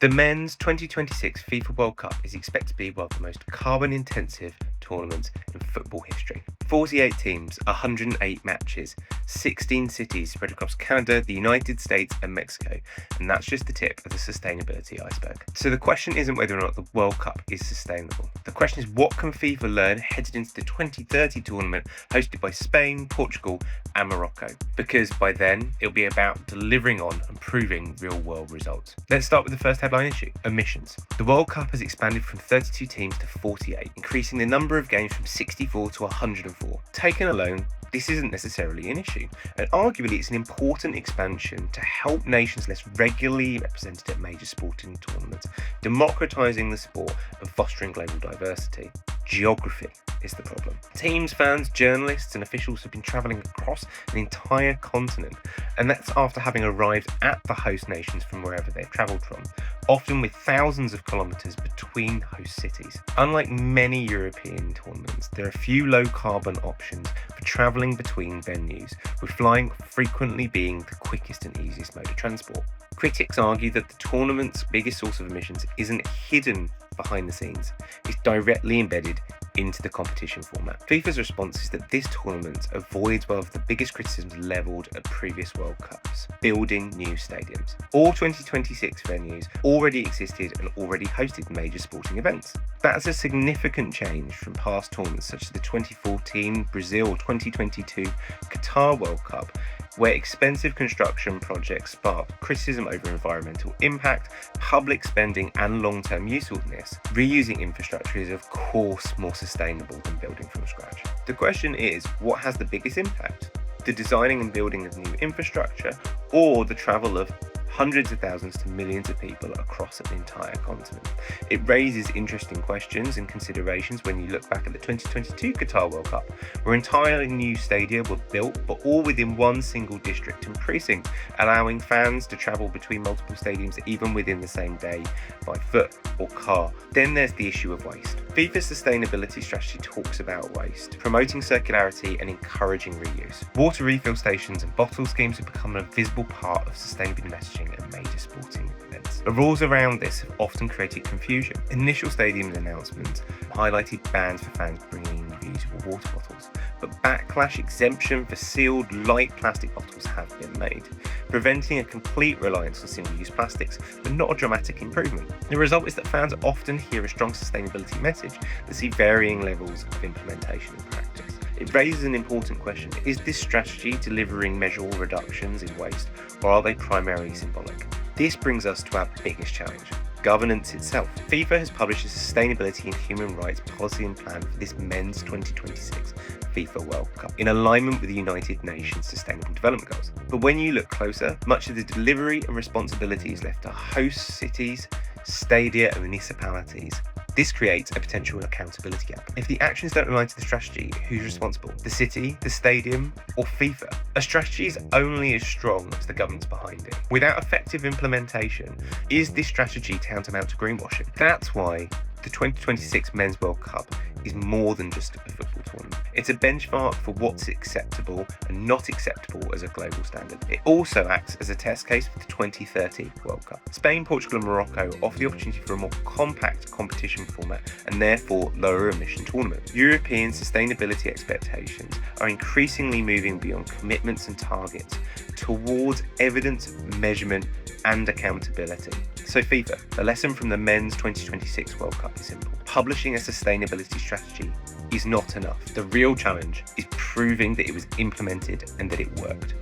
The men's 2026 FIFA World Cup is expected to be one of the most carbon-intensive tournaments in football history. 48 teams, 108 matches, 16 cities spread across Canada, the United States and Mexico, and that's just the tip of the sustainability iceberg. So the question isn't whether or not the World Cup is sustainable. The question is, what can FIFA learn headed into the 2030 tournament hosted by Spain, Portugal and Morocco? Because by then, it'll be about delivering on and proving real-world results. Let's start with the first headline issue, emissions. The World Cup has expanded from 32 teams to 48, increasing the number of games from 64 to 104. Taken alone, this isn't necessarily an issue, and arguably it's an important expansion to help nations less regularly represented at major sporting tournaments, democratising the sport and fostering global diversity. Geography is the problem. Teams, fans, journalists and officials have been travelling across an entire continent, and that's after having arrived at the host nations from wherever they've travelled from, often with thousands of kilometres between host cities. Unlike many European tournaments, there are few low-carbon options for travelling between venues, with flying frequently being the quickest and easiest mode of transport. Critics argue that the tournament's biggest source of emissions isn't hidden behind the scenes, it's directly embedded into the competition format. FIFA's response is that this tournament avoids one of the biggest criticisms levelled at previous World Cups, building new stadiums. All 2026 venues already existed and already hosted major sporting events. That's a significant change from past tournaments such as the 2014 Brazil or 2022 Qatar World Cup, where expensive construction projects sparked criticism over environmental impact, public spending and long-term usefulness. Reusing infrastructure is of course more sustainable than building from scratch. The question is, what has the biggest impact? The designing and building of new infrastructure, or the travel of hundreds of thousands to millions of people across an entire continent? It raises interesting questions and considerations when you look back at the 2022 Qatar World Cup, where entirely new stadia were built, but all within one single district and precinct, allowing fans to travel between multiple stadiums even within the same day by foot or car. Then there's the issue of waste. FIFA's sustainability strategy talks about waste, promoting circularity and encouraging reuse. Water refill stations and bottle schemes have become a visible part of sustainability messaging at major sporting events. The rules around this have often created confusion. Initial stadium announcements highlighted bans for fans bringing in reusable water bottles, but backlash exemption for sealed light plastic bottles have been made, preventing a complete reliance on single-use plastics, but not a dramatic improvement. The result is that fans often hear a strong sustainability message but see varying levels of implementation in practice. It raises an important question. Is this strategy delivering measurable reductions in waste, or are they primarily symbolic? This brings us to our biggest challenge, governance itself. FIFA has published a sustainability and human rights policy and plan for this men's 2026 FIFA World Cup, in alignment with the United Nations Sustainable Development Goals. But when you look closer, much of the delivery and responsibility is left to host cities, stadia and municipalities. This creates a potential accountability gap. If the actions don't align to the strategy, who's responsible? The city, the stadium, or FIFA? A strategy is only as strong as the governance behind it. Without effective implementation, is this strategy tantamount to greenwashing? That's why the 2026 Men's World Cup is more than just a football tournament. It's a benchmark for what's acceptable and not acceptable as a global standard. It also acts as a test case for the 2030 World Cup. Spain, Portugal and Morocco offer the opportunity for a more compact competition format and therefore lower emission tournament. European sustainability expectations are increasingly moving beyond commitments and targets towards evidence, measurement and accountability. So FIFA, the lesson from the men's 2026 World Cup is simple. Publishing a sustainability strategy is not enough. The real challenge is proving that it was implemented and that it worked.